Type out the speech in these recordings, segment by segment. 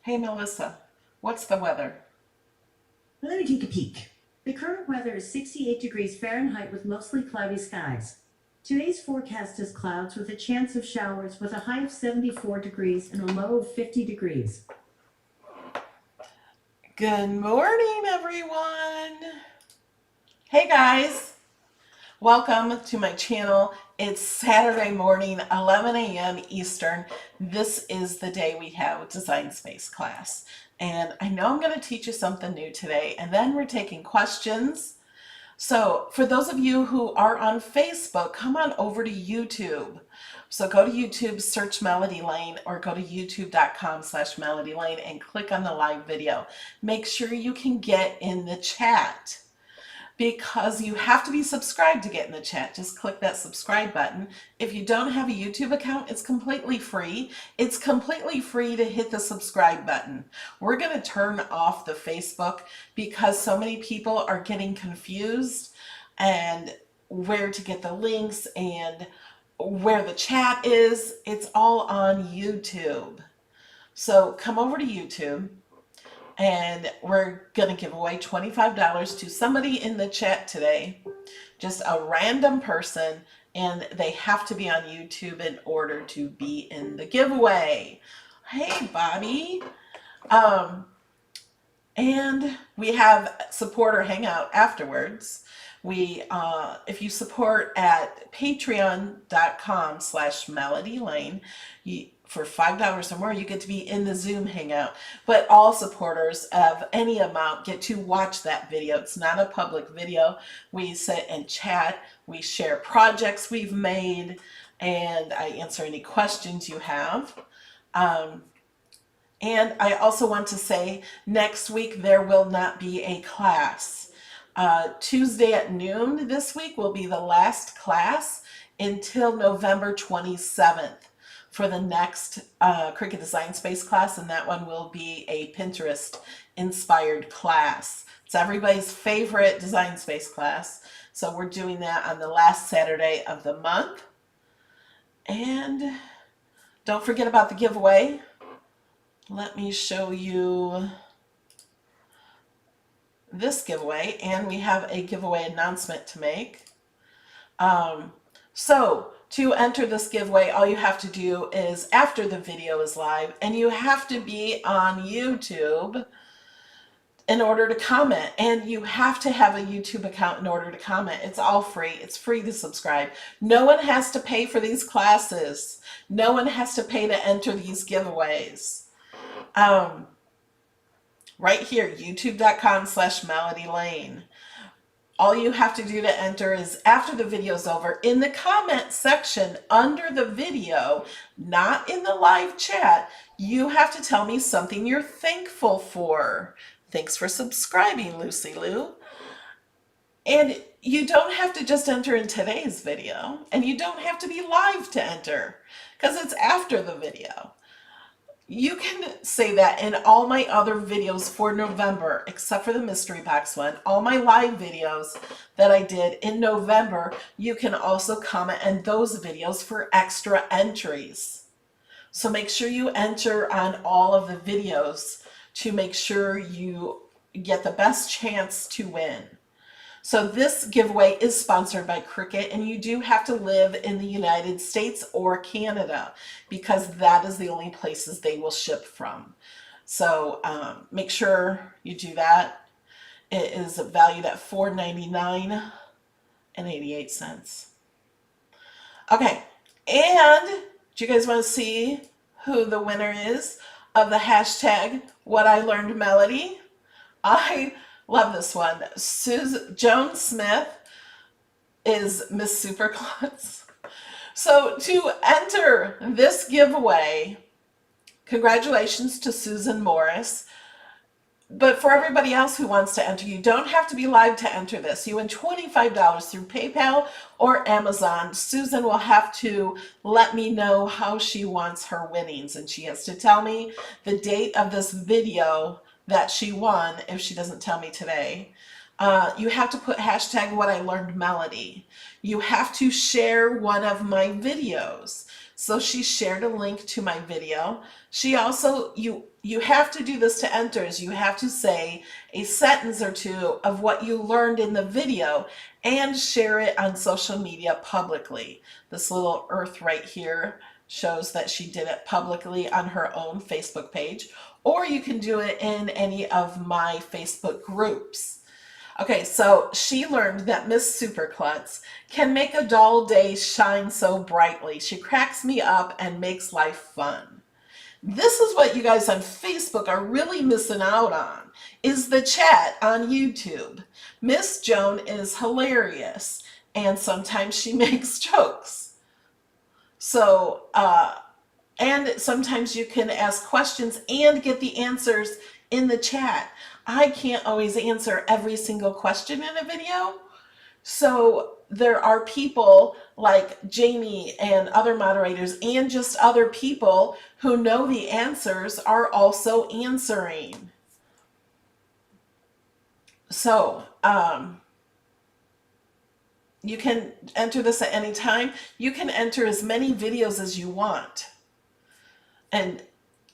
Hey Melissa, what's the weather? Let me take a peek. The current weather is 68 degrees Fahrenheit with mostly cloudy skies. Today's forecast is clouds with a chance of showers with a high of 74 degrees and a low of 50 degrees. Good morning, everyone. Hey guys, welcome to my channel. It's Saturday morning, 11 a.m. Eastern. This is the day we have Design Space class. And I know I'm going to teach you something new today, and then we're taking questions. So for those of you who are on Facebook, come on over to YouTube. So go to YouTube, search Melody Lane, or go to youtube.com/Melody Lane and click on the live video. Make sure you can get in the chat because you have to be subscribed to get in the chat. Just click that subscribe button. If you don't have a YouTube account, it's completely free. It's completely free to hit the subscribe button. We're going to turn off the Facebook because so many people are getting confused and where to get the links and where the chat is. It's all on YouTube. So come over to YouTube and we're going to give away $25 to somebody in the chat today, just a random person, and they have to be on YouTube in order to be in the giveaway. Hey, Bobby. And we have supporter hangout afterwards. If you support at patreon.com/Melody Lane, for $5 or more, you get to be in the Zoom hangout. But all supporters of any amount get to watch that video. It's not a public video. We sit and chat. We share projects we've made, and I answer any questions you have. And I also want to say next week there will not be a class. Tuesday at noon this week will be the last class until November 27th for the next Cricut Design Space class, and that one will be a Pinterest inspired class. It's everybody's favorite Design Space class, so we're doing that on the last Saturday of the month. And don't forget about the giveaway. Let me show you this giveaway, and we have a giveaway announcement to make. So to enter this giveaway, all you have to do is, after the video is live, and you have to be on YouTube in order to comment, and you have to have a YouTube account in order to comment. It's all free. It's free to subscribe. No one has to pay for these classes. No one has to pay to enter these giveaways. Right here, youtube.com/Melody Lane. All you have to do to enter is, after the video is over, in the comment section under the video, not in the live chat, you have to tell me something you're thankful for. Thanks for subscribing, Lucy Lou. And you don't have to just enter in today's video, and you don't have to be live to enter because it's after the video. You can say that in all my other videos for November, except for the mystery box one. All my live videos that I did in November, you can also comment in those videos for extra entries. So make sure you enter on all of the videos to make sure you get the best chance to win. So this giveaway is sponsored by Cricut, and you do have to live in the United States or Canada because that is the only places they will ship from. So make sure you do that. It is valued at $4.99.88. Okay, and do you guys want to see who the winner is of the hashtag What I Learned Melody? I love this one. Joan Smith is Miss Superclutz. So to enter this giveaway, congratulations to Susan Morris. But for everybody else who wants to enter, you don't have to be live to enter this. You win $25 through PayPal or Amazon. Susan will have to let me know how she wants her winnings, and she has to tell me the date of this video that she won if she doesn't tell me today. You have to put hashtag What I Learned Melody. You have to share one of my videos. So she shared a link to my video. She also, you have to do this to enter, is you have to say a sentence or two of what you learned in the video and share it on social media publicly. This little earth right here shows that she did it publicly on her own Facebook page, or you can do it in any of my Facebook groups. Okay, so she learned that Miss Superklutz can make a dull day shine so brightly. She cracks me up and makes life fun. This is what you guys on Facebook are really missing out on, is the chat on YouTube. Miss Joan is hilarious, and sometimes she makes jokes. So, and sometimes you can ask questions and get the answers in the chat. I can't always answer every single question in a video. So there are people like Jamie and other moderators and just other people who know the answers are also answering. So you can enter this at any time. You can enter as many videos as you want. And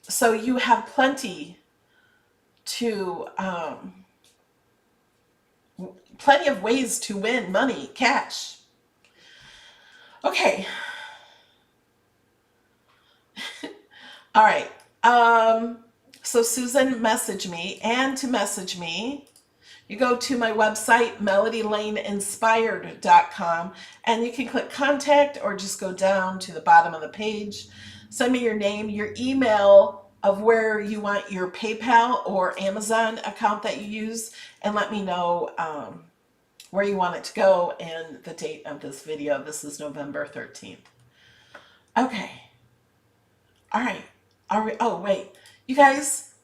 so you have plenty of ways to win money, cash. Okay. All right. So Susan messaged me, and to message me, you go to my website, melodylaneinspired.com, and you can click contact or just go down to the bottom of the page. Send me your name, your email of where you want your PayPal or Amazon account that you use, and let me know where you want it to go and the date of this video. This is November 13th. Okay. All right. Oh, wait. You guys,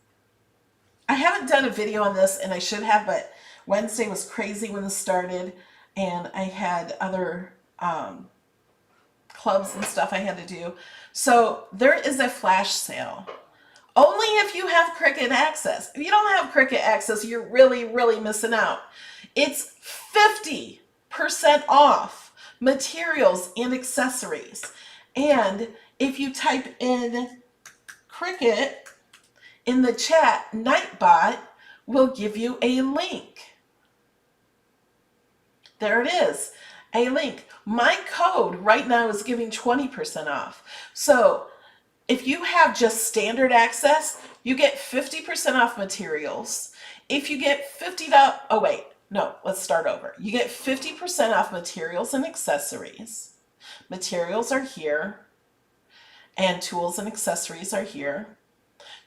I haven't done a video on this, and I should have, but Wednesday was crazy when this started, and I had other clubs and stuff I had to do. So there is a flash sale. Only if you have Cricut access. If you don't have Cricut access, you're really, really missing out. It's 50% off materials and accessories. And if you type in Cricut in the chat, Nightbot will give you a link. There it is, a link. My code right now is giving 20% off. So if you have just standard access, you get 50% off materials. If you get let's start over. You get 50% off materials and accessories. Materials are here, and tools and accessories are here.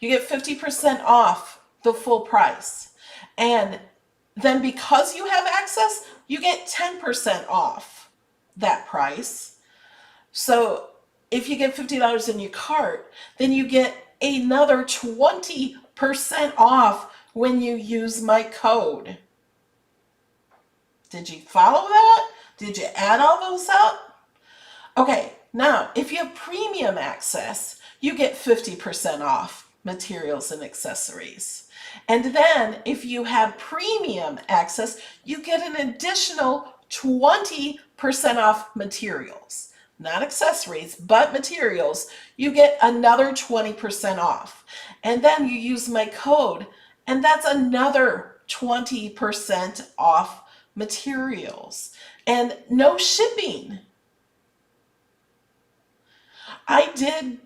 You get 50% off the full price. And then because you have access, you get 10% off that price. So if you get $50 in your cart, then you get another 20% off when you use my code. Did you follow that? Did you add all those up? Okay, now if you have premium access, you get 50% off materials and accessories. And then if you have premium access, you get an additional 20% off materials. Not accessories, but materials. You get another 20% off. And then you use my code, and that's another 20% off materials. And no shipping. I did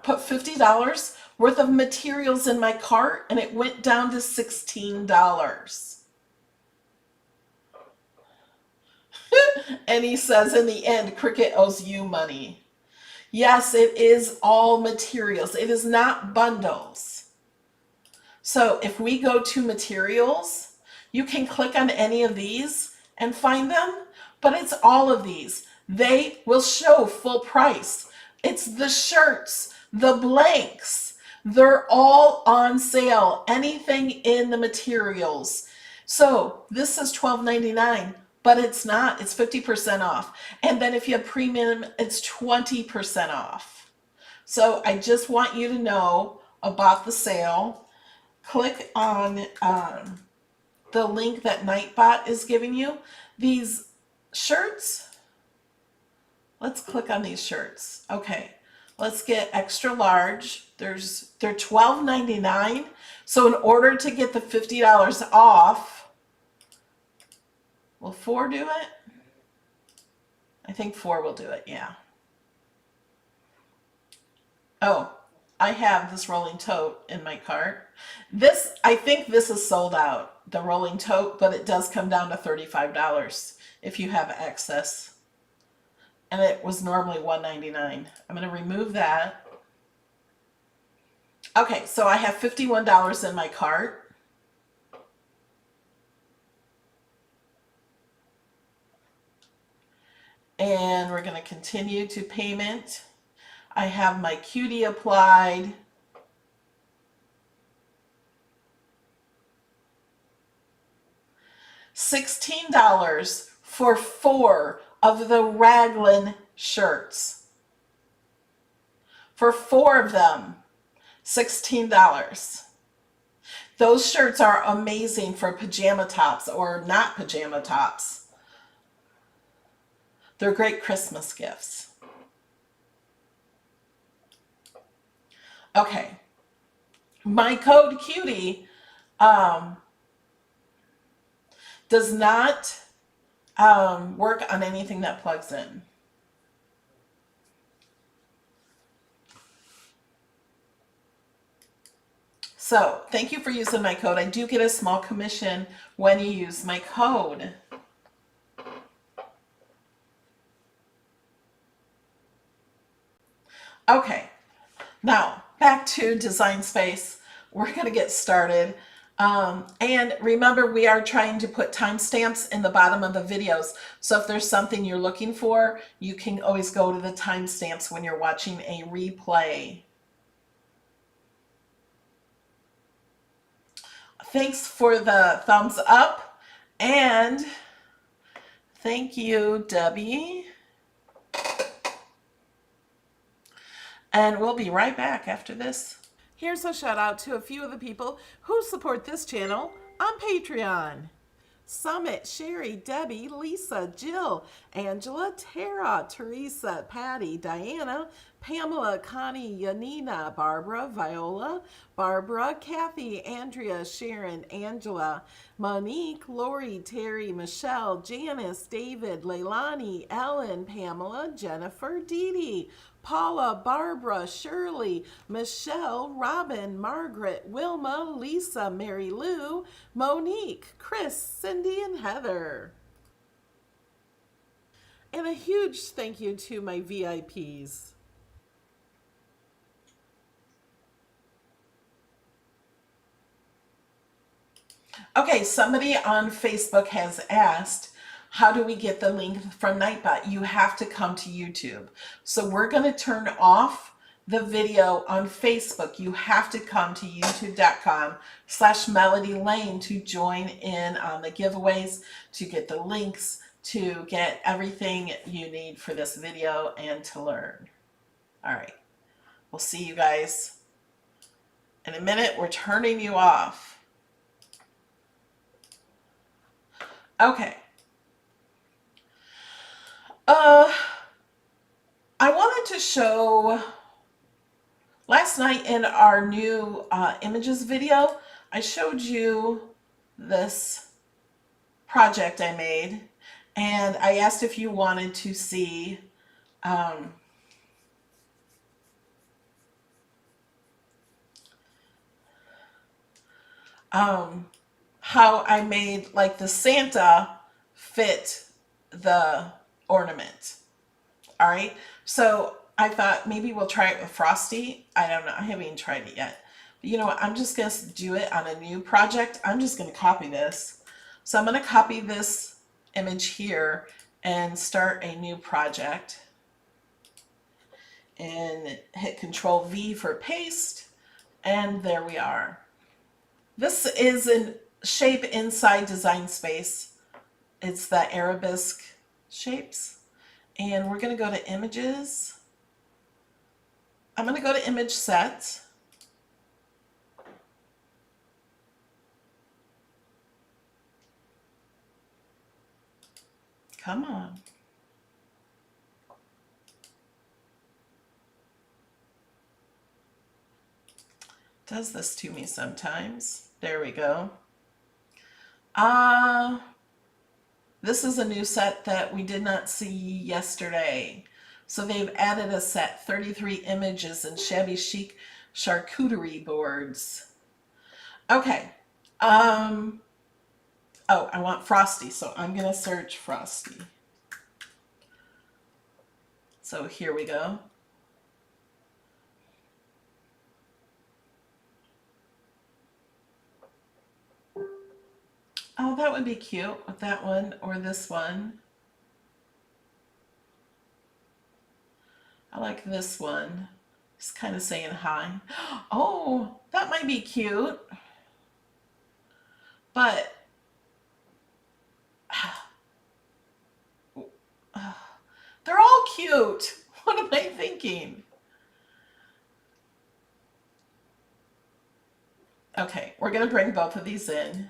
put $50 worth of materials in my cart, and it went down to $16. And he says, in the end, Cricut owes you money. Yes, it is all materials. It is not bundles. So if we go to materials, you can click on any of these and find them, but it's all of these. They will show full price. It's the shirts, the blanks. They're all on sale. Anything in the materials. So this is $12.99. But it's not. It's 50% off. And then if you have premium, it's 20% off. So I just want you to know about the sale. Click on the link that Nightbot is giving you. These shirts let's click on these shirts. Okay, let's get extra large. They're $12.99. So in order to get the $50 off, will 4 do it? I think 4 will do it, yeah. Oh, I have this rolling tote in my cart. This, I think this is sold out, the rolling tote, but it does come down to $35 if you have excess. And it was normally $1.99. I'm going to remove that. Okay, so I have $51 in my cart. And we're going to continue to payment. I have my cutie applied. $16 for 4 of the raglan shirts. For 4 of them, $16. Those shirts are amazing for pajama tops or not pajama tops. They're great Christmas gifts. Okay. My code cutie does not work on anything that plugs in. So thank you for using my code. I do get a small commission when you use my code. Okay, now back to Design Space. We're going to get started. And remember, we are trying to put timestamps in the bottom of the videos. So if there's something you're looking for, you can always go to the timestamps when you're watching a replay. Thanks for the thumbs up, and thank you, Debbie. And we'll be right back after this. Here's a shout out to a few of the people who support this channel on Patreon. Summit, Sherry, Debbie, Lisa, Jill, Angela, Tara, Teresa, Patty, Diana, Pamela, Connie, Yanina, Barbara, Viola, Barbara, Kathy, Andrea, Sharon, Angela, Monique, Lori, Terry, Michelle, Janice, David, Leilani, Ellen, Pamela, Jennifer, Dee Dee, Paula, Barbara, Shirley, Michelle, Robin, Margaret, Wilma, Lisa, Mary Lou, Monique, Chris, Cindy, and Heather. And a huge thank you to my VIPs. Okay, somebody on Facebook has asked, how do we get the link from Nightbot? You have to come to YouTube. So we're going to turn off the video on Facebook. You have to come to youtube.com/Melody Lane to join in on the giveaways, to get the links, to get everything you need for this video and to learn. All right, we'll see you guys in a minute. We're turning you off. Okay. I wanted to show, last night in our new images video, I showed you this project I made, and I asked if you wanted to see how I made like the Santa fit the ornament. All right, so I thought maybe we'll try it with Frosty. I don't know, I haven't even tried it yet. But you know what, I'm just gonna do it on a new project. I'm just gonna copy this. So I'm gonna copy this image here and start a new project. And hit Control V for paste. And there we are. This is a shape inside Design Space. It's the arabesque shapes. And we're going to go to images. I'm going to go to image set. Come on. does this to me sometimes. There we go. This is a new set that we did not see yesterday. So they've added a set, 33 images and shabby chic charcuterie boards. Okay. Oh, I want Frosty, so I'm going to search Frosty. So here we go. Oh, that would be cute with that one or this one. I like this one. He's kind of saying hi. Oh, that might be cute. But they're all cute. What am I thinking? Okay, we're going to bring both of these in.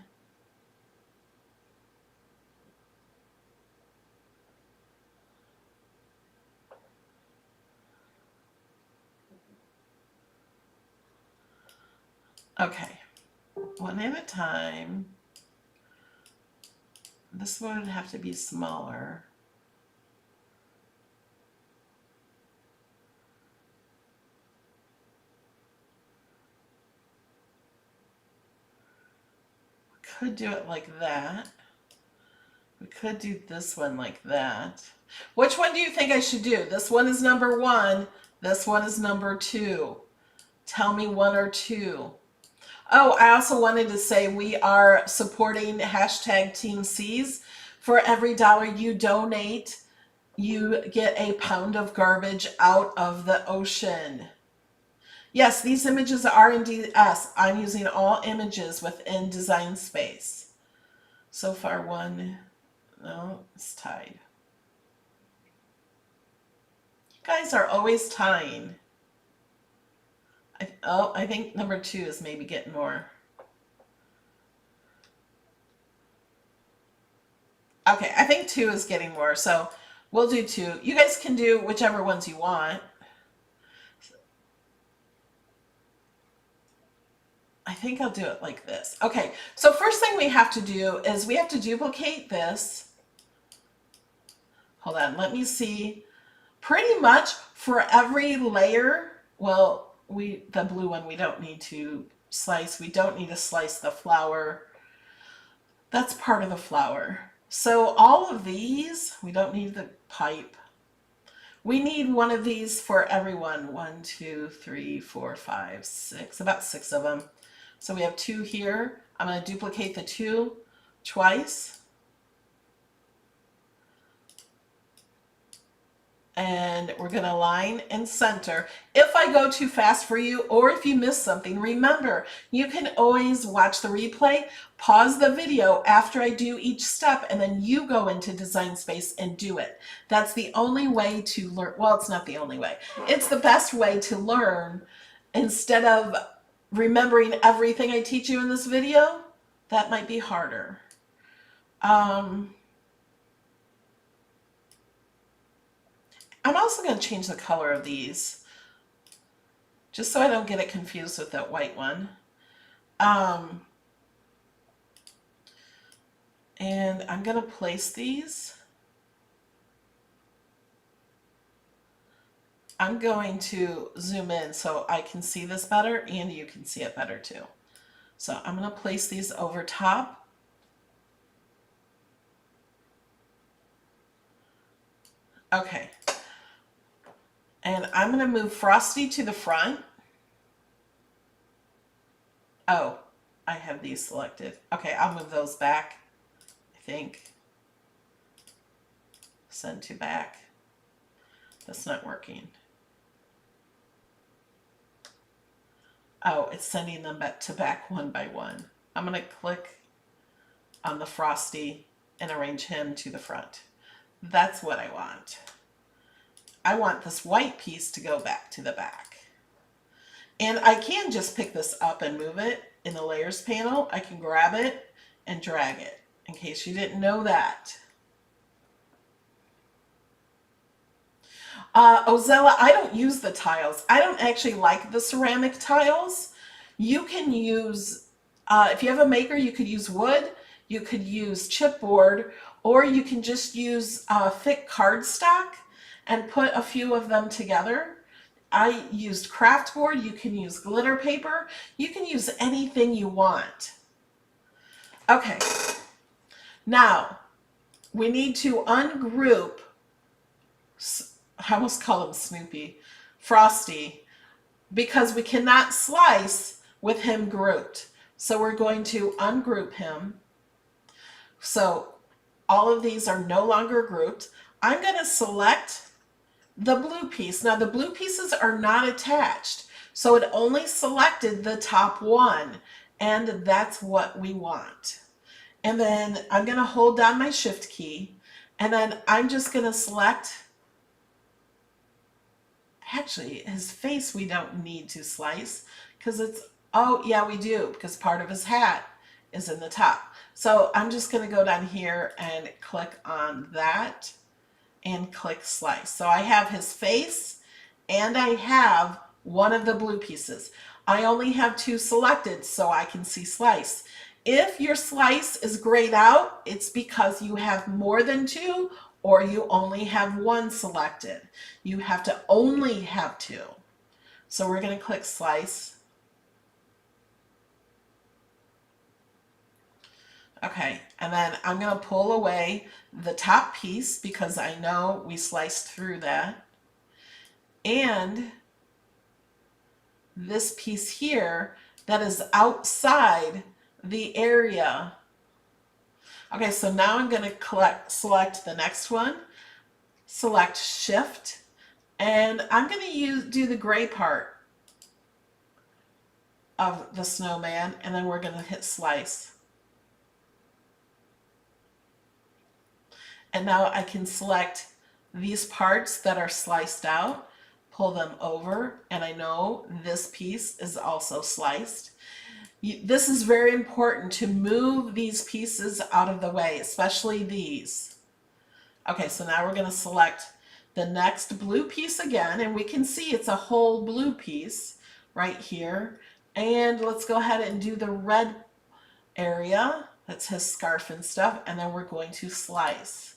Okay, one at a time. This one would have to be smaller. Could do it like that. We could do this one like that. Which one do you think I should do? This one is number 1. This one is number 2. Tell me 1 or 2. Oh, I also wanted to say we are supporting hashtag Team Seas. For every dollar you donate, you get a pound of garbage out of the ocean. Yes, these images are in DS. I'm using all images within Design Space. So far, one, no, it's tied. You guys are always tying. I think number 2 is maybe getting more. Okay, I think 2 is getting more, so we'll do 2. You guys can do whichever ones you want. I think I'll do it like this. Okay, so first thing we have to do is we have to duplicate this. Hold on, let me see. Pretty much for every layer, well, the blue one we don't need to slice. We don't need to slice the flower. That's part of the flower. So all of these, we don't need the pipe. We need one of these for everyone. 1, 2, 3, 4, 5, 6, about 6 of them. So we have 2 here. I'm going to duplicate the 2 twice. And we're going to line and center. If I go too fast for you, or if you miss something, remember, you can always watch the replay, pause the video after I do each step, and then you go into Design Space and do it. That's the only way to learn. Well, it's not the only way. It's the best way to learn. Instead of remembering everything I teach you in this video, that might be harder. I'm also going to change the color of these, just so I don't get it confused with that white one. And I'm going to place these. I'm going to zoom in so I can see this better and you can see it better too. So I'm going to place these over top. Okay. And I'm going to move Frosty to the front. Oh, I have these selected. Okay, I'll move those back, I think. Send to back. That's not working. Oh, it's sending them back to back one by one. I'm going to click on the Frosty and arrange him to the front. That's what I want. I want this white piece to go back to the back. And I can just pick this up and move it in the layers panel. I can grab it and drag it, in case you didn't know that. Ozella, I don't use the tiles. I don't actually like the ceramic tiles You can use, if you have a maker, you could use wood, you could use chipboard, or you can just use thick cardstock and put a few of them together. I used craft board. You can use glitter paper. You can use anything you want. Okay, now we need to ungroup, I almost call him Snoopy, Frosty, because we cannot slice with him grouped. So we're going to ungroup him. So all of these are no longer grouped. I'm going to select the blue piece. Now the blue pieces are not attached, so it only selected the top one, and that's what we want. And then I'm going to hold down my shift key, and then I'm just going to select, actually his face we don't need to slice because it's, oh yeah we do, because part of his hat is in the top. So I'm just going to go down here and click on that and click slice. So I have his face and I have one of the blue pieces. I only have two selected so I can see slice. If your slice is grayed out, it's because you have more than two or you only have one selected. You have to only have two. So we're going to click slice. Okay, and then I'm going to pull away the top piece because I know we sliced through that. And this piece here that is outside the area. Okay, so now I'm going to select the next one, select shift, and I'm going to do the gray part of the snowman, and then we're going to hit slice. And now I can select these parts that are sliced out, pull them over, and I know this piece is also sliced. This is very important to move these pieces out of the way, especially these. Okay, so now we're going to select the next blue piece again, and we can see it's a whole blue piece right here. And let's go ahead and do the red area. That's his scarf and stuff, and then we're going to slice.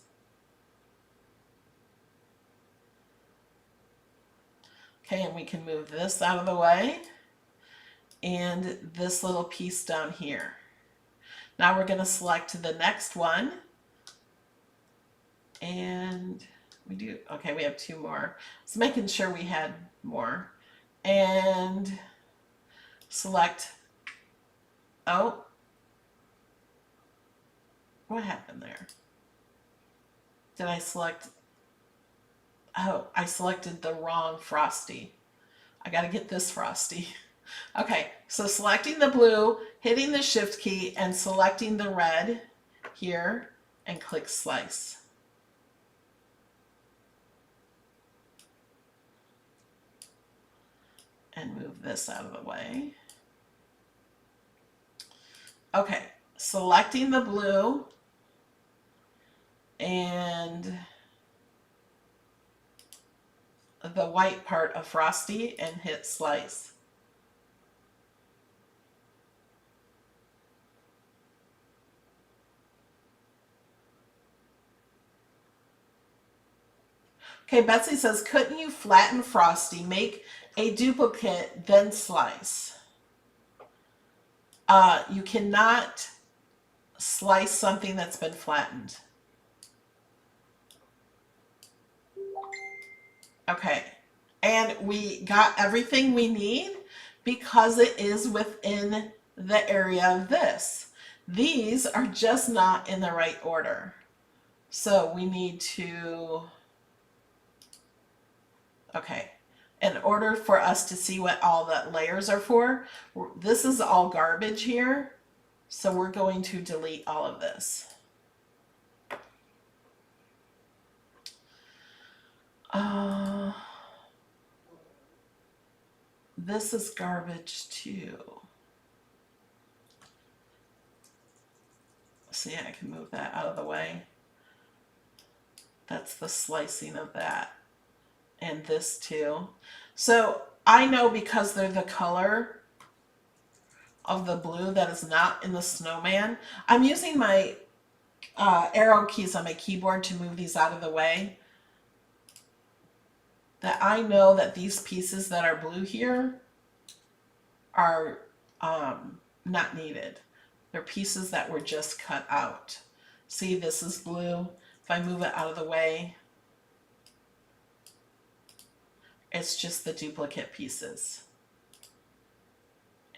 Okay, and we can move this out of the way and this little piece down here. Now we're going to select the next one, and we do, okay, we have two more. So making sure we had more, and select, oh, what happened there? Did I select, oh, I selected the wrong Frosty. I got to get this Frosty. Okay, so selecting the blue, hitting the shift key, and selecting the red here, and click slice. And move this out of the way. Okay, selecting the blue and the white part of Frosty and hit slice. Okay, Betsy says, couldn't you flatten Frosty, make a duplicate, then slice? You cannot slice something that's been flattened. Okay, and we got everything we need because it is within the area of this. These are just not in the right order. So we need to, okay, in order for us to see what all the layers are for, this is all garbage here. So we're going to delete all of this. This is garbage too. See, I can move that out of the way. That's the slicing of that. And this too. So I know because they're the color of the blue that is not in the snowman. I'm using my arrow keys on my keyboard to move these out of the way. That I know that these pieces that are blue here are not needed. They're pieces that were just cut out. See, this is blue. If I move it out of the way, it's just the duplicate pieces.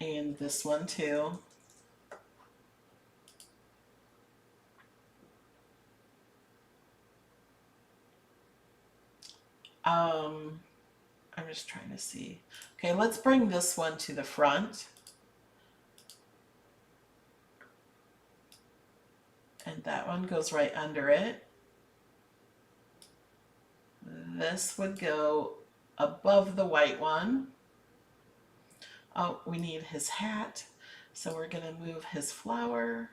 And this one too. I'm just trying to see. Okay, let's bring this one to the front. And that one goes right under it. This would go above the white one. Oh, we need his hat. So we're going to move his flower.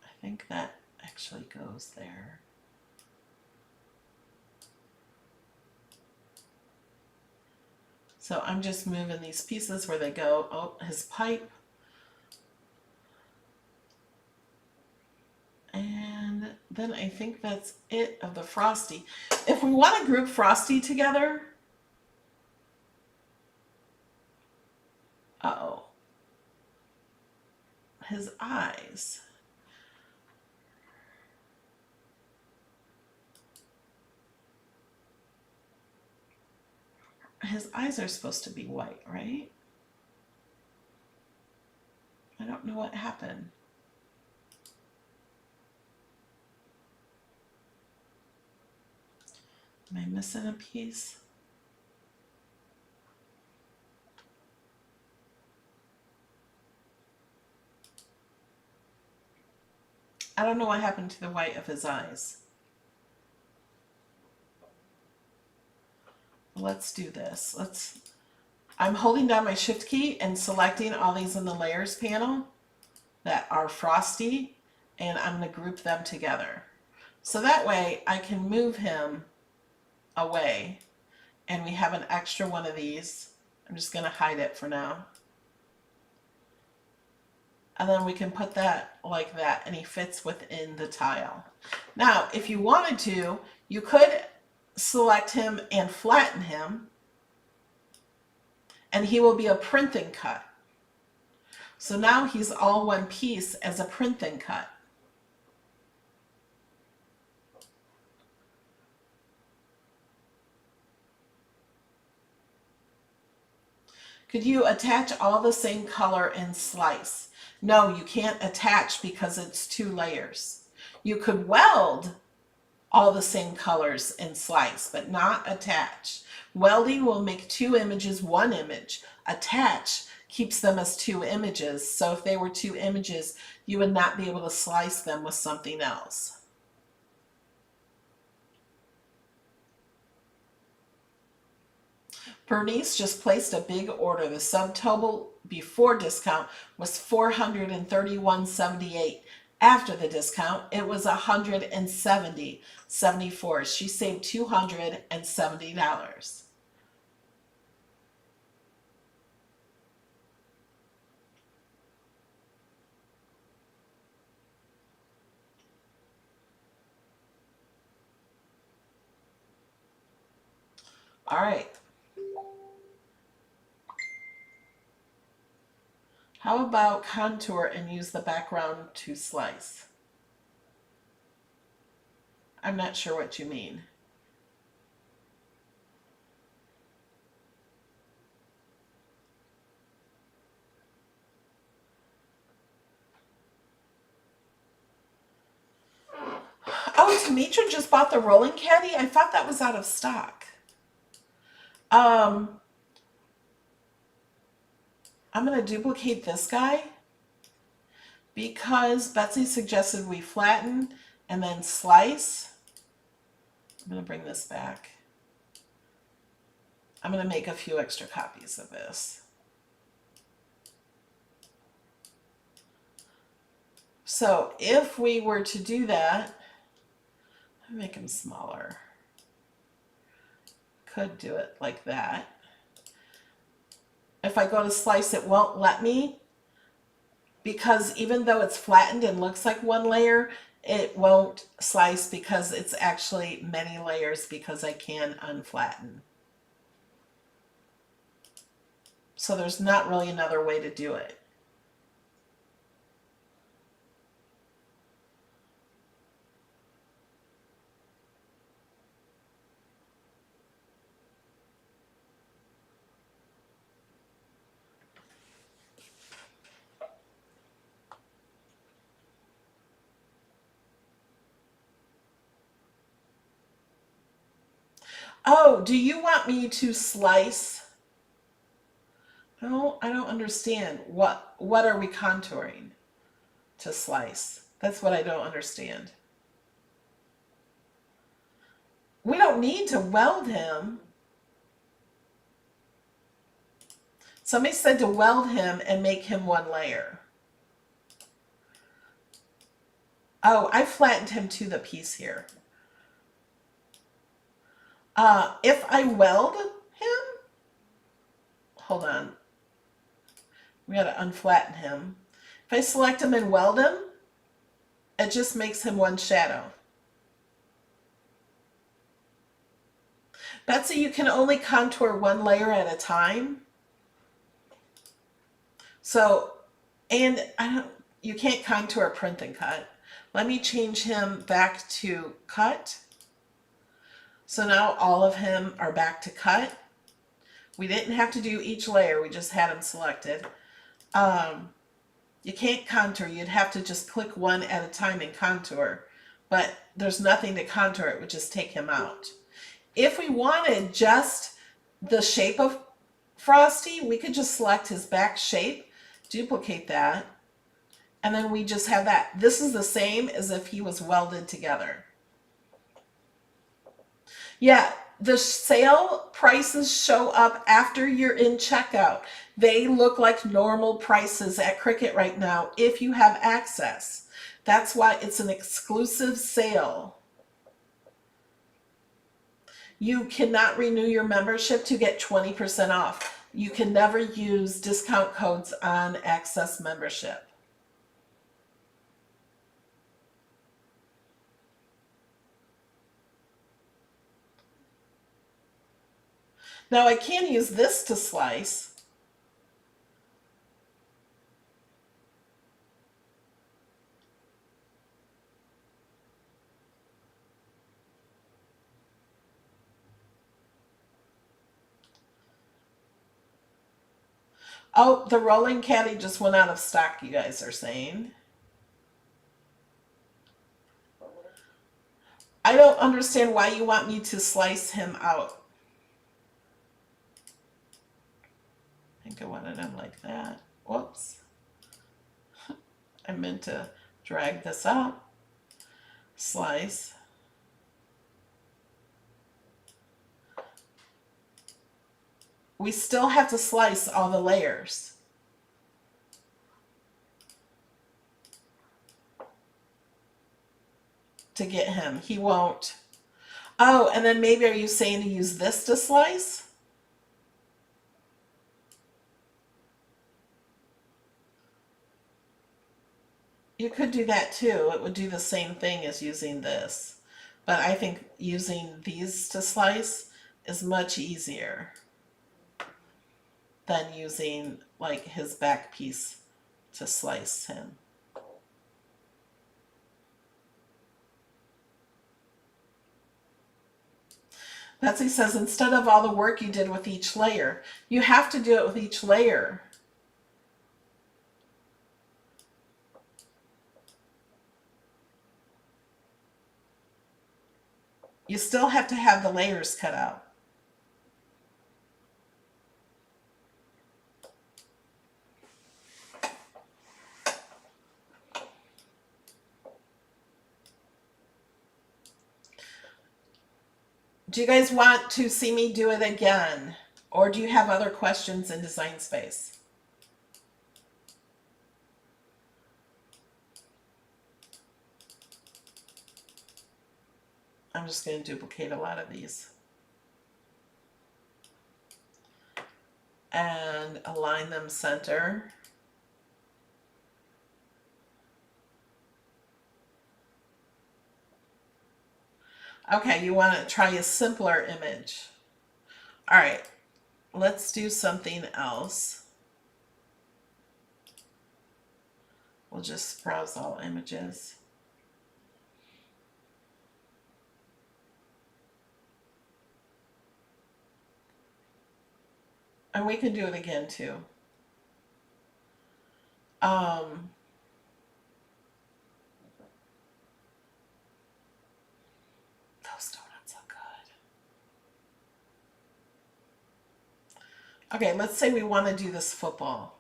I think that actually goes there. So I'm just moving these pieces where they go. Oh, his pipe. And then I think that's it of the Frosty. If we want to group Frosty together, uh-oh, his eyes. His eyes are supposed to be white, right? I don't know what happened. Am I missing a piece? I don't know what happened to the white of his eyes. Let's do this. I'm holding down my shift key and selecting all these in the layers panel that are frosty, and I'm going to group them together. So that way I can move him away and we have an extra one of these. I'm just going to hide it for now. And then we can put that like that and he fits within the tile. Now, if you wanted to, you could select him and flatten him and he will be a print and cut. So now he's all one piece as a print and cut. Could you attach all the same color and slice? No, you can't attach because it's 2 layers. You could weld all the same colors and slice, but not attach. Welding will make 2 images 1 image. Attach keeps them as 2 images. So if they were 2 images, you would not be able to slice them with something else. Bernice just placed a big order. The subtotal before discount was $431.78. After the discount, it was $170.74. She saved $270. All right. How about contour and use the background to slice? I'm not sure what you mean. Oh, Demetra just bought the rolling caddy? I thought that was out of stock. I'm going to duplicate this guy because Betsy suggested we flatten and then slice. I'm going to bring this back. I'm going to make a few extra copies of this. So if we were to do that, I'll make them smaller. Could do it like that. If I go to slice, it won't let me, because even though it's flattened and looks like one layer, it won't slice because it's actually many layers, because I can unflatten. So there's not really another way to do it. Oh, do you want me to slice? No, I don't understand. What are we contouring to slice? That's what I don't understand. We don't need to weld him. Somebody said to weld him and make him one layer. Oh, I flattened him to the piece here. If I weld him, hold on. We got to unflatten him. If I select him and weld him, it just makes him one shadow. Betsy, you can only contour one layer at a time. So, and you can't contour, print, and cut. Let me change him back to cut. So now all of him are back to cut. We didn't have to do each layer, we just had them selected. You can't contour, you'd have to just click one at a time and contour, but there's nothing to contour, it would just take him out. If we wanted just the shape of Frosty, we could just select his back shape, duplicate that, and then we just have that. This is the same as if he was welded together. Yeah, the sale prices show up after you're in checkout. They look like normal prices at Cricut right now if you have access. That's why it's an exclusive sale. You cannot renew your membership to get 20% off. You can never use discount codes on Access membership. Now I can use this to slice. Oh, the rolling caddy just went out of stock, you guys are saying. I don't understand why you want me to slice him out. I think I wanted him like that. Whoops. I meant to drag this up. Slice. We still have to slice all the layers. To get him. He won't. Oh, and then maybe are you saying to use this to slice? You could do that too. It would do the same thing as using this. But I think using these to slice is much easier than using like his back piece to slice him. Betsy says, instead of all the work you did with each layer, you have to do it with each layer. You still have to have the layers cut out. Do you guys want to see me do it again? Or do you have other questions in Design Space? I'm just going to duplicate a lot of these. and align them center. Okay, you want to try a simpler image. All right, let's do something else. We'll just browse all images. And we can do it again too. Those donuts look good. Okay, let's say we want to do this football.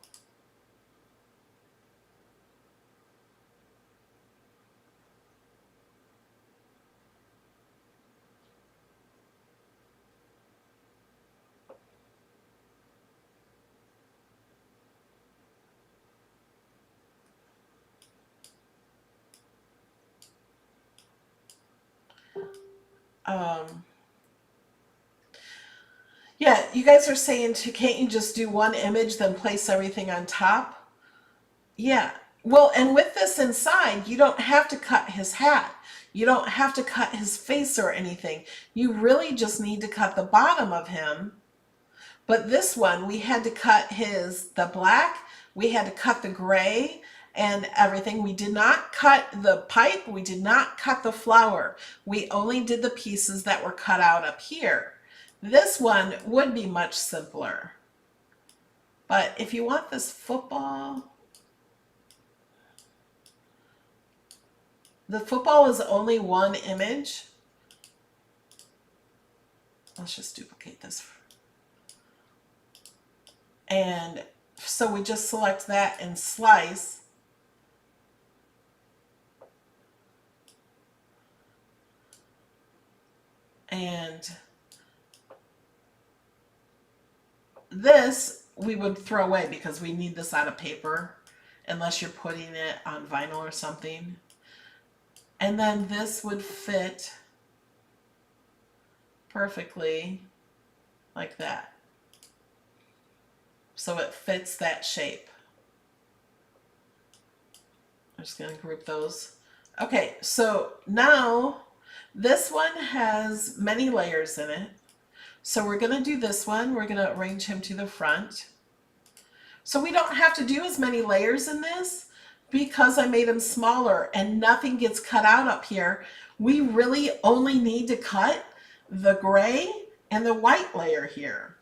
Yeah, you guys are saying, can't you just do one image, then place everything on top? Yeah. Well, and with this inside, you don't have to cut his hat. You don't have to cut his face or anything. You really just need to cut the bottom of him. But this one, we had to cut the black, we had to cut the gray and everything. We did not cut the pipe, we did not cut the flower. We only did the pieces that were cut out up here. This one would be much simpler. But if you want this football, the football is only one image. Let's just duplicate this. And so we just select that and slice. And this we would throw away because we need this out of paper unless you're putting it on vinyl or something. And then this would fit perfectly like that. So it fits that shape. I'm just going to group those. Okay, so now this one has many layers in it. So we're going to do this one. We're going to arrange him to the front. So we don't have to do as many layers in this because I made him smaller and nothing gets cut out up here. We really only need to cut the gray and the white layer here.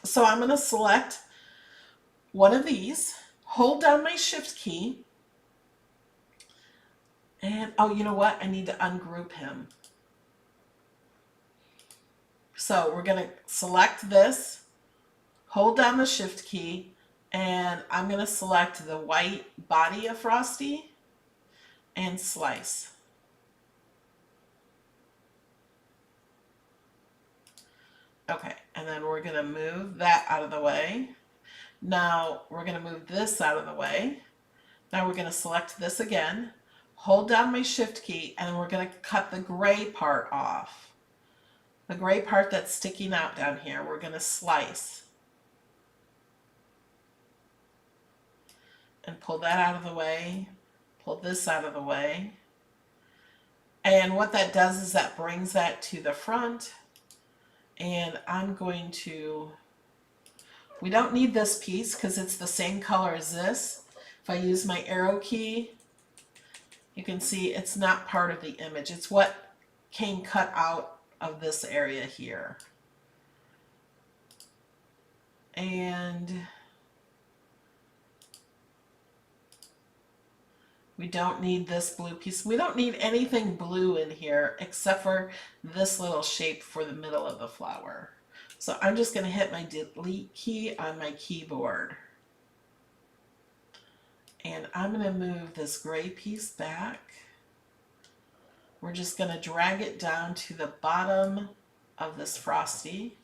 So I'm going to select one of these, hold down my shift key, and oh, you know what? I need to ungroup him. So we're going to select this, hold down the shift key, and I'm going to select the white body of Frosty and slice. Okay, and then we're going to move that out of the way. Now we're going to move this out of the way. Now we're going to select this again, hold down my shift key, and we're going to cut the gray part off. The gray part that's sticking out down here, we're going to slice. And pull that out of the way, pull this out of the way. And what that does is that brings that to the front. And I'm going to, we don't need this piece because it's the same color as this. If I use my arrow key, you can see it's not part of the image. It's what came cut out of this area here. And we don't need this blue piece. We don't need anything blue in here except for this little shape for the middle of the flower. So I'm just going to hit my delete key on my keyboard. And I'm going to move this gray piece back. We're just going to drag it down to the bottom of this Frosty.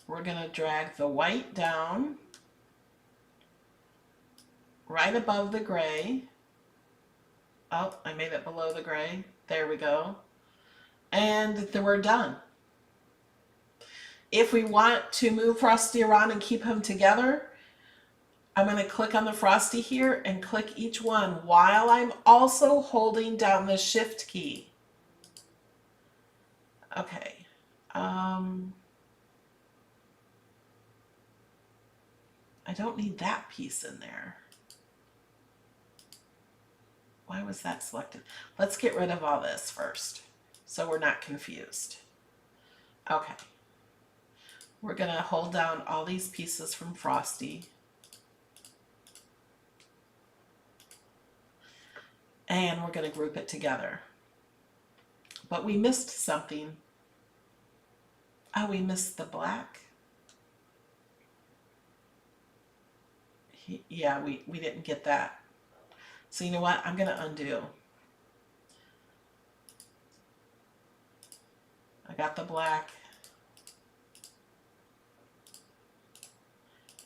We're going to drag the white down right above the gray. Oh, I made it below the gray. There we go. And then we're done. If we want to move Frosty around and keep him together, I'm going to click on the Frosty here and click each one while I'm also holding down the Shift key. Okay. I don't need that piece in there. Why was that selected? Let's get rid of all this first so we're not confused. Okay. We're going to hold down all these pieces from Frosty. And we're going to group it together. But we missed something. Oh, we missed the black. Yeah, we didn't get that. So you know what? I'm going to undo. I got the black.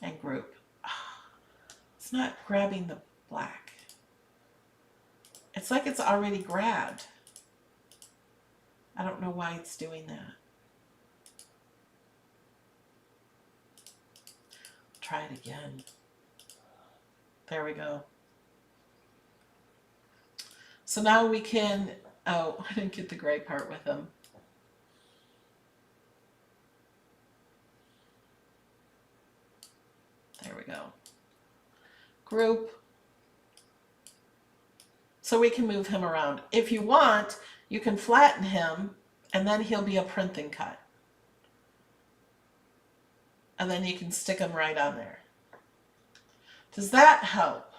And group. It's not grabbing the black. It's like it's already grabbed. I don't know why it's doing that. Try it again. There we go. So now we can, oh, I didn't get the gray part with them. There we go. Group. So we can move him around. If you want, you can flatten him and then he'll be a print and cut. And then you can stick him right on there. Does that help?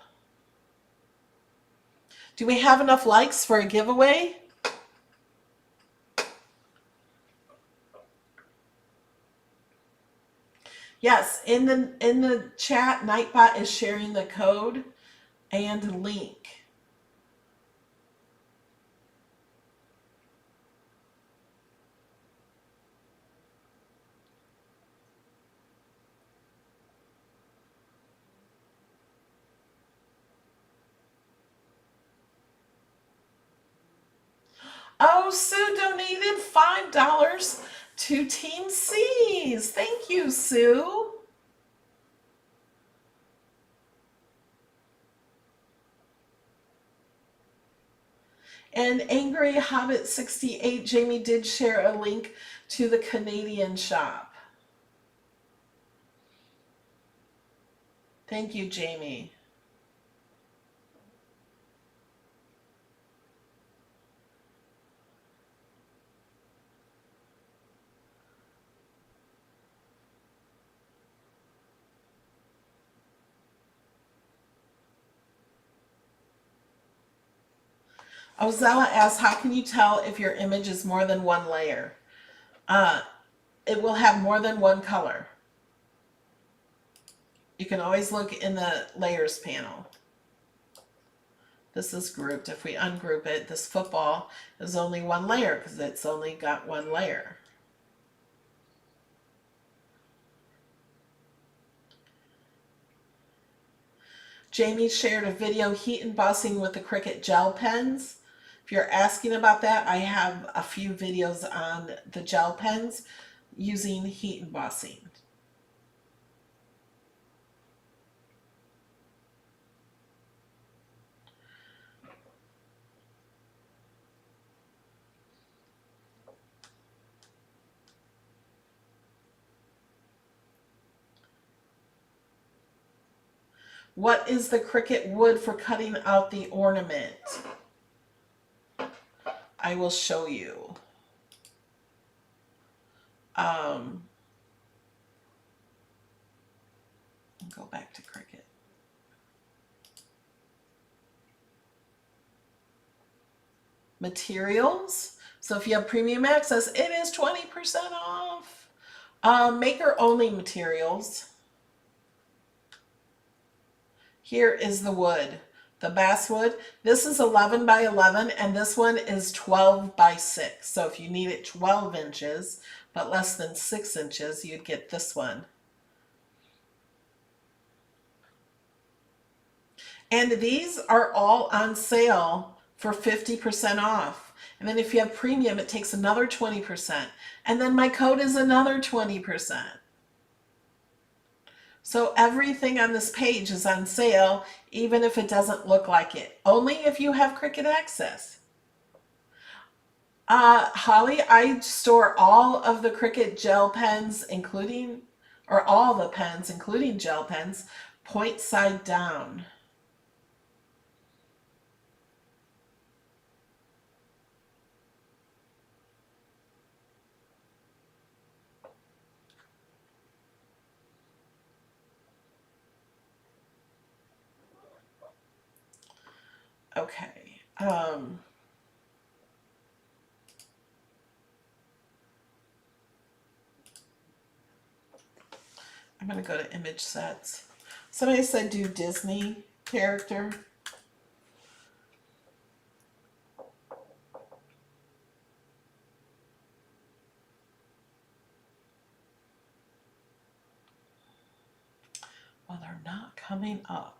Do we have enough likes for a giveaway? Yes, in the chat, Nightbot is sharing the code and link. Oh, Sue donated $5 to Team C's. Thank you, Sue. And Angry Hobbit 68, Jamie did share a link to the Canadian shop. Thank you, Jamie. Ozella asks, how can you tell if your image is more than one layer? It will have more than one color. You can always look in the layers panel. This is grouped. If we ungroup it, this football is only one layer because it's only got one layer. Jamie shared a video heat embossing with the Cricut gel pens. If you're asking about that, I have a few videos on the gel pens using heat embossing. What is the Cricut wood for cutting out the ornament? I will show you. Go back to Cricut. Materials. So if you have premium access, it is 20% off. Maker only materials. Here is the wood, the basswood. This is 11 by 11 and this one is 12 by 6. So if you need it 12 inches, but less than 6 inches, you'd get this one. And these are all on sale for 50% off. And then if you have premium, it takes another 20%. And then my code is another 20%. So everything on this page is on sale, even if it doesn't look like it. Only if you have Cricut Access. Holly, I store all of the Cricut gel pens, including, or all the pens, including gel pens, point side down. Okay. I'm going to go to image sets. Somebody said do Disney character. Well, they're not coming up.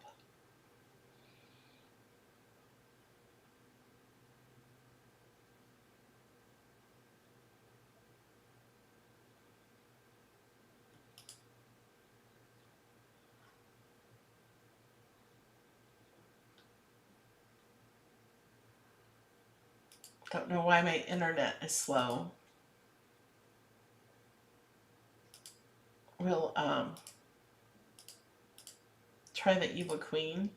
Don't know why my internet is slow. We'll try the Evil Queen.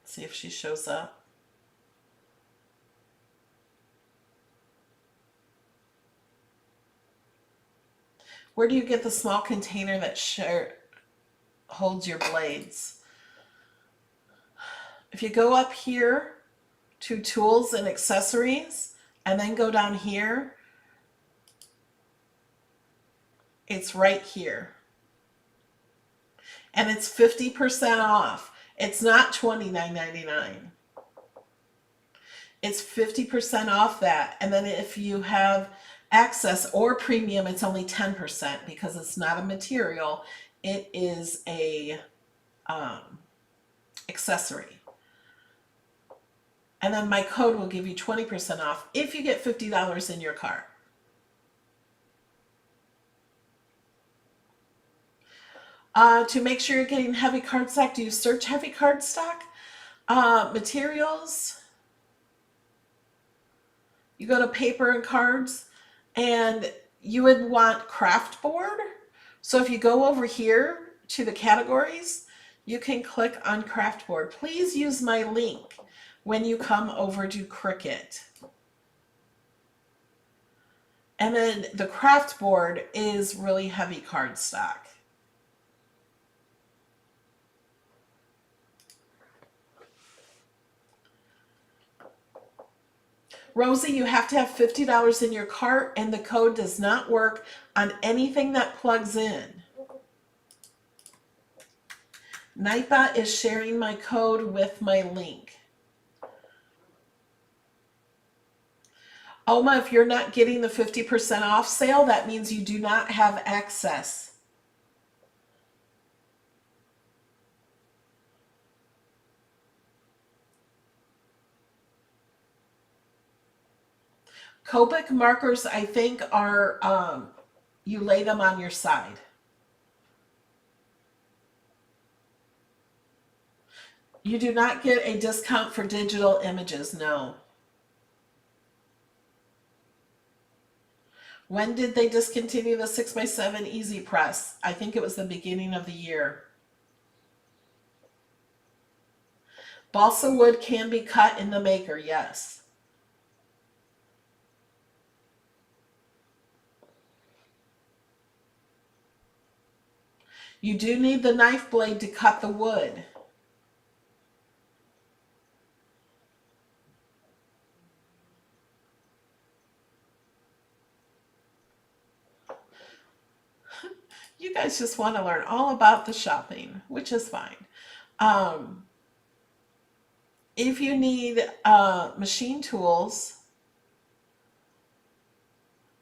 See if she shows up. Where do you get the small container that holds your blades? If you go up here to Tools and Accessories, and then go down here, it's right here. And it's 50% off. It's not $29.99. It's 50% off that. And then if you have Access or Premium, it's only 10% because it's not a material. It is a accessory. And then my code will give you 20% off if you get $50 in your cart. To make sure you're getting heavy cardstock, do you search heavy cardstock? Materials. You go to paper and cards, and you would want craft board. So if you go over here to the categories, you can click on craft board. Please use my link when you come over to Cricut. And then the craft board is really heavy cardstock. Rosie, you have to have $50 in your cart, and the code does not work on anything that plugs in. Nightbot is sharing my code with my link. Oma, if you're not getting the 50% off sale, that means you do not have access. Copic markers, I think, are, you lay them on your side. You do not get a discount for digital images, no. When did they discontinue the 6x7 Easy Press? I think it was the beginning of the year. Balsa wood can be cut in the maker, yes. You do need the knife blade to cut the wood. You guys just want to learn all about the shopping, which is fine. If you need machine tools,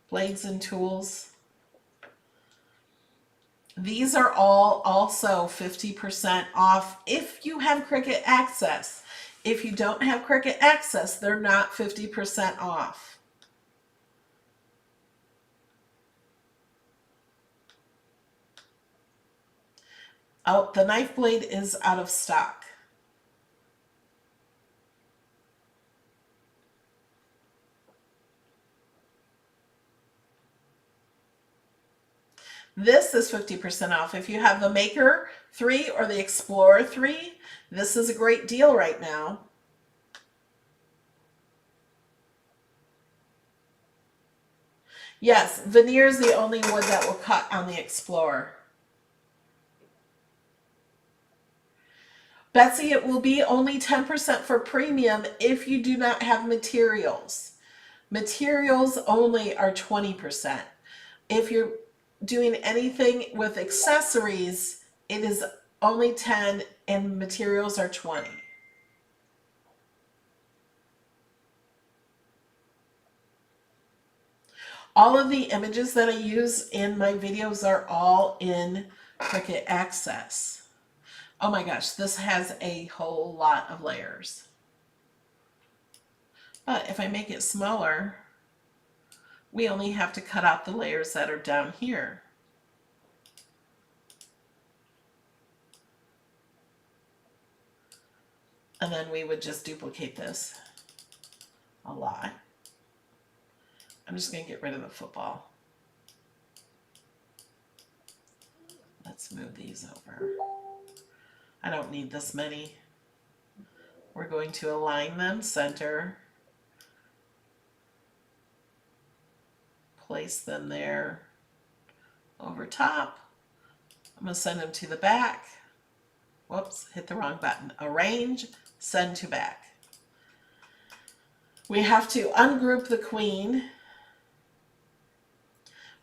blades and tools, these are all also 50% off if you have Cricut Access. If you don't have Cricut Access, they're not 50% off. Oh, the knife blade is out of stock. This is 50% off. If you have the Maker 3 or the Explorer 3, this is a great deal right now. Yes, veneer is the only wood that will cut on the Explorer. Betsy, it will be only 10% for premium if you do not have materials. Materials only are 20%. If you're doing anything with accessories, it is only 10 and materials are 20. All of the images that I use in my videos are all in Cricut Access. Oh my gosh, this has a whole lot of layers. But if I make it smaller, we only have to cut out the layers that are down here. And then we would just duplicate this a lot. I'm just going to get rid of the football. Let's move these over. I don't need this many. We're going to align them center. Place them there over top. I'm going to send them to the back. Whoops, hit the wrong button. Arrange, send to back. We have to ungroup the queen.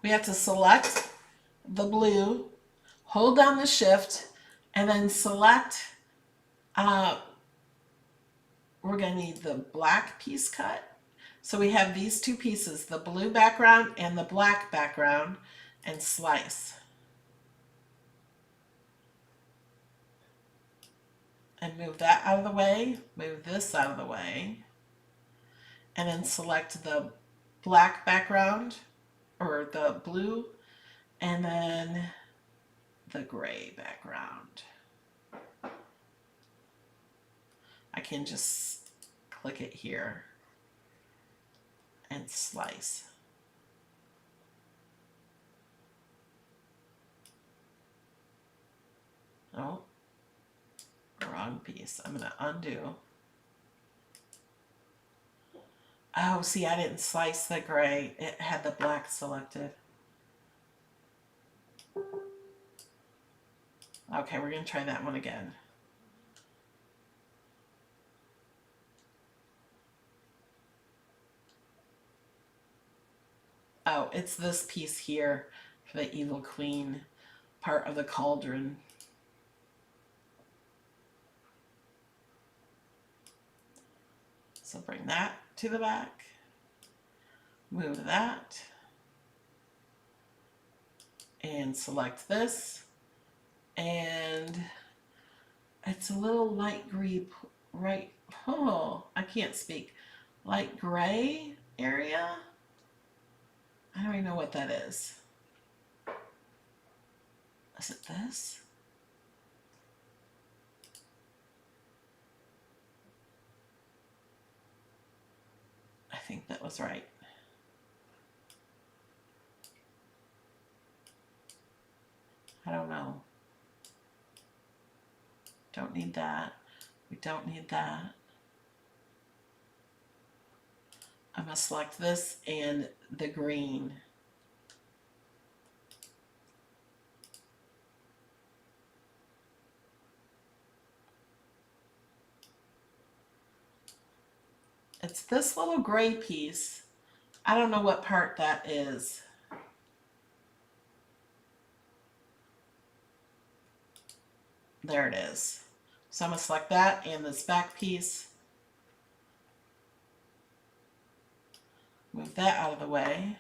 We have to select the blue, hold down the shift, and then select, we're going to need the black piece cut. So we have these two pieces, the blue background and the black background, and slice. And move that out of the way, move this out of the way, and then select the black background, or the blue, and then the gray background. I can just click it here and slice. Oh, wrong piece. I'm going to undo. Oh, see, I didn't slice the gray. It had the black selected. Okay, we're going to try that one again. Oh, it's this piece here for the Evil Queen, part of the cauldron. So bring that to the back, move that, and select this, and it's a little light gray, right? Oh, I can't speak. Light gray area? I don't even know what that is. Is it this? I think that was right. I don't know. Don't need that. We don't need that. I'm going to select this and the green. It's this little gray piece. I don't know what part that is. There it is. So I'm going to select that and this back piece. Move that out of the way.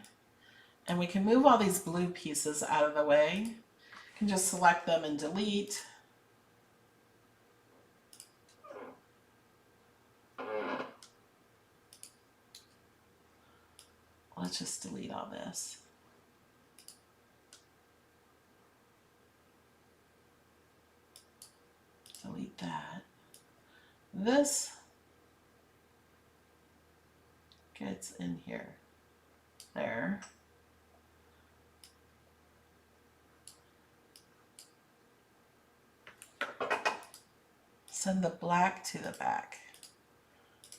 And we can move all these blue pieces out of the way. You can just select them and delete. let's just delete all this. Delete that. This gets in here. There. Send the black to the back.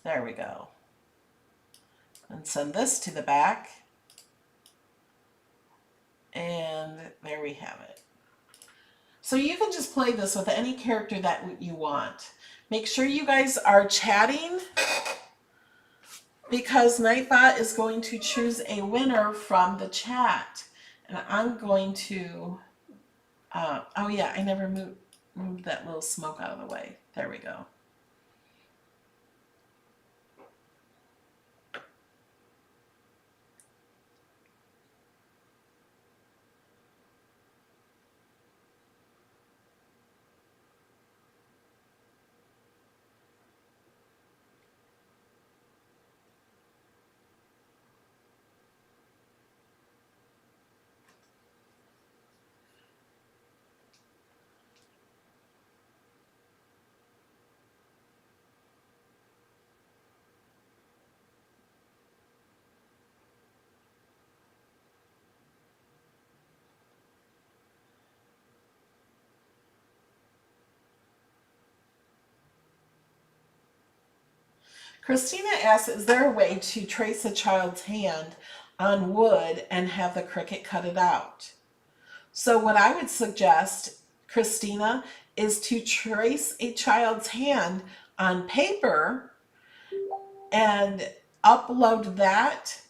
There we go. And send this to the back. And there we have it. So you can just play this with any character that you want. Make sure you guys are chatting, because Nightbot is going to choose a winner from the chat. And I'm going to, oh yeah, I never moved that little smoke out of the way. There we go. Christina asks, is there a way to trace a child's hand on wood and have the Cricut cut it out? So what I would suggest, Christina, is to trace a child's hand on paper and upload that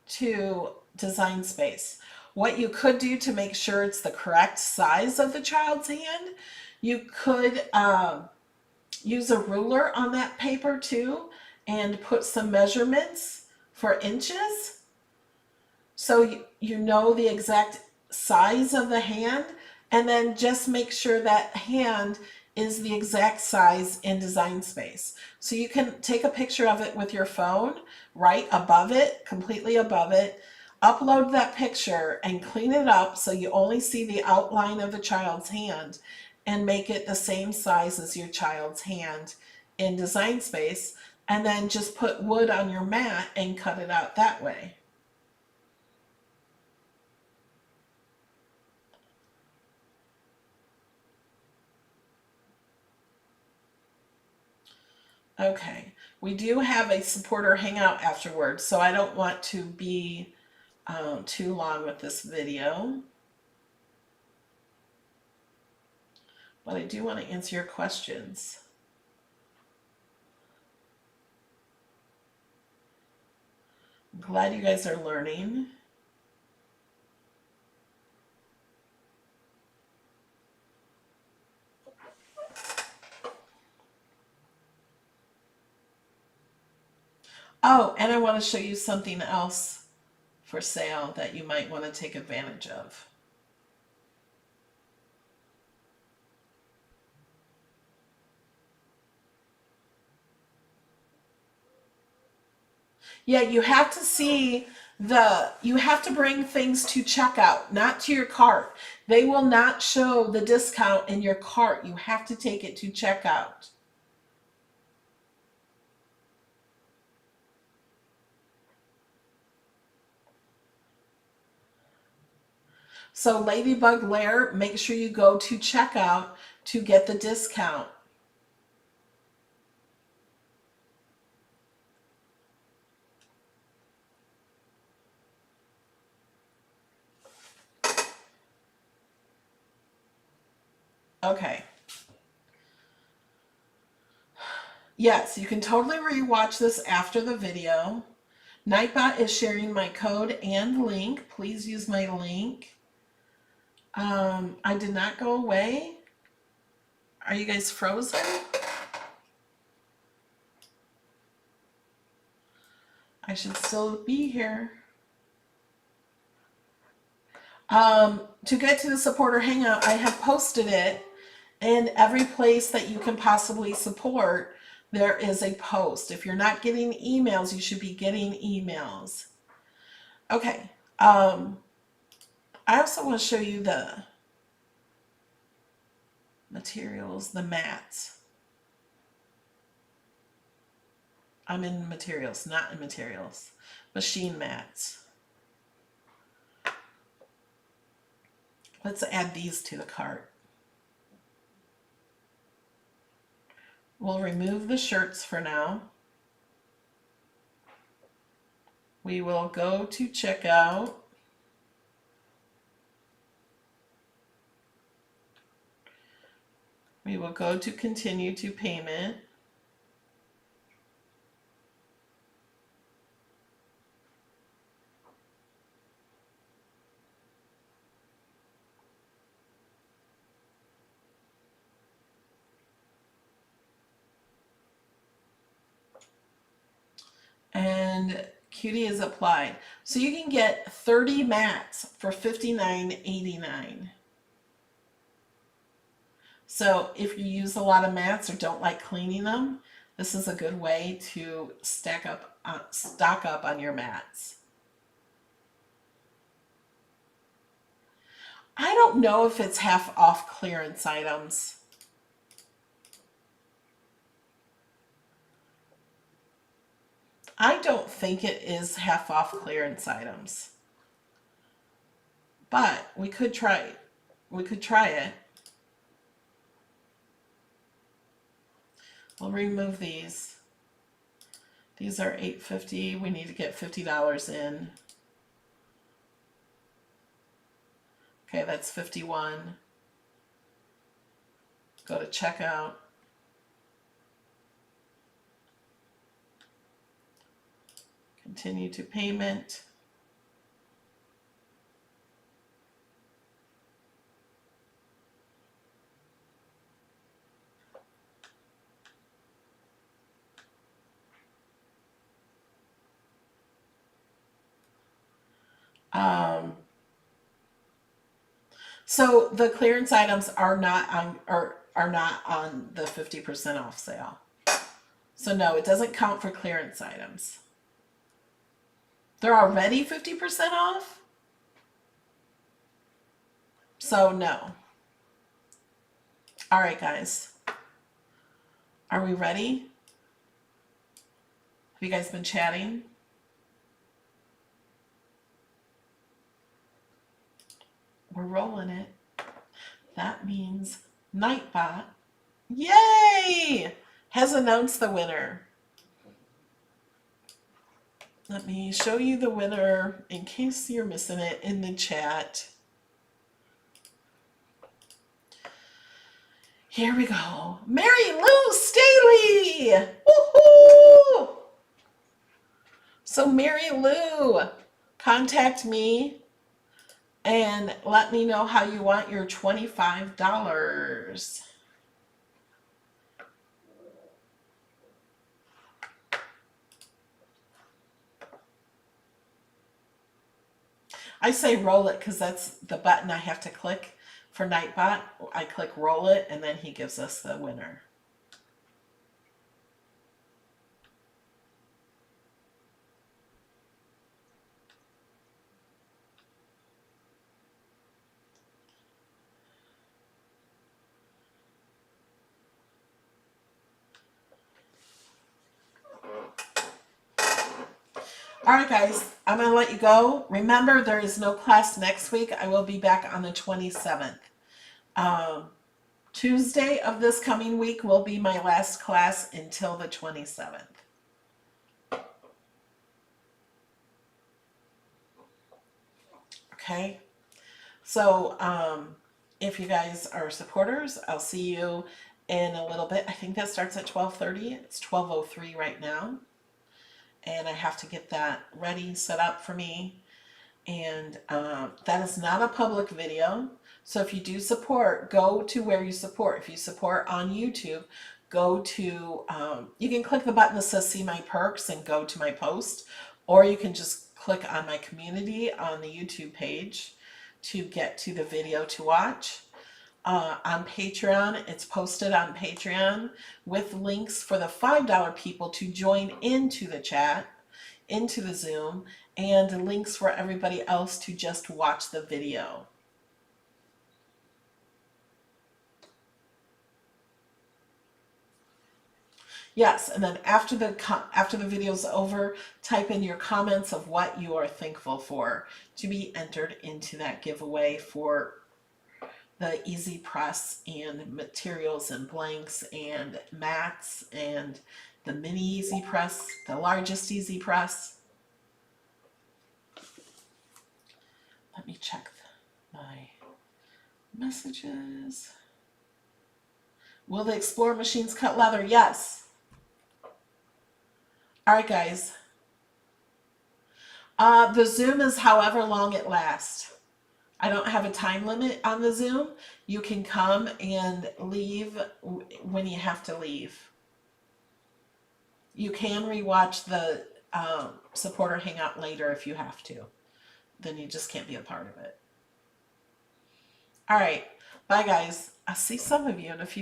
to Design Space. What you could do to make sure it's the correct size of the child's hand, you could use a ruler on that paper too, and put some measurements for inches, so you know the exact size of the hand, and then just make sure that hand is the exact size in Design Space. So you can take a picture of it with your phone right above it, completely above it, upload that picture and clean it up so you only see the outline of the child's hand, and make it the same size as your child's hand in Design Space, and then just put wood on your mat and cut it out that way. Okay, we do have a supporter hangout afterwards, so I don't want to be too long with this video. But I do want to answer your questions. I'm glad you guys are learning. Oh, and I want to show you something else for sale that you might want to take advantage of. Yeah, you have to see you have to bring things to checkout, not to your cart. They will not show the discount in your cart. You have to take it to checkout. So Ladybug Lair, make sure you go to checkout to get the discount. Okay. Yes, you can totally rewatch this after the video. Nightbot is sharing my code and link. Please use my link. I did not go away. Are you guys frozen? I should still be here. To get to the supporter hangout, I have posted it in every place that you can possibly support. There is a post. If you're not getting emails, you should be getting emails. Okay. I also want to show you the materials, the mats. I'm in materials, not in materials. Machine mats. Let's add these to the cart. We'll remove the shirts for now. We will go to checkout. We will go to continue to payment. And Cutie is applied. So you can get 30 mats for $59.89. So if you use a lot of mats or don't like cleaning them, this is a good way to stock up on your mats. I don't know if it's half off clearance items. I don't think it is half off clearance items. But we could try it. We could try it. We'll remove these. These are $8.50. We need to get $50 in. Okay, that's 51. Go to checkout. Continue to payment. So the clearance items are not on the 50% off sale. So no, it doesn't count for clearance items. They're already 50% off? So no. All right, guys. Are we ready? Have you guys been chatting? We're rolling it. That means Nightbot, yay, has announced the winner. Let me show you the winner in case you're missing it in the chat. Here we go. Mary Lou Staley! Woohoo! So Mary Lou, contact me and let me know how you want your $25. I say roll it because that's the button I have to click for Nightbot. I click roll it and then he gives us the winner. All right, guys, I'm going to let you go. Remember, there is no class next week. I will be back on the 27th. Tuesday of this coming week will be my last class until the 27th. Okay? So, if you guys are supporters, I'll see you in a little bit. I think that starts at 12:30. It's 12:03 right now. And I have to get that ready, set up for me. And that is not a public video. So if you do support, go to where you support. If you support on YouTube, go to, you can click the button that says see my perks and go to my post. Or you can just click on my community on the YouTube page to get to the video to watch. On Patreon, it's posted on Patreon with links for the $5 people to join into the chat, into the Zoom, and links for everybody else to just watch the video. Yes, and then after the video's over, type in your comments of what you are thankful for to be entered into that giveaway for the Easy Press and materials and blanks and mats and the mini Easy Press, the largest Easy Press. Let me check my messages. Will the Explorer machines cut leather? Yes. All right, guys. The Zoom is however long it lasts. I don't have a time limit on the Zoom. You can come and leave when you have to leave. You can rewatch the supporter hangout later if you have to. Then you just can't be a part of it. All right. Bye, guys. I'll see some of you in a few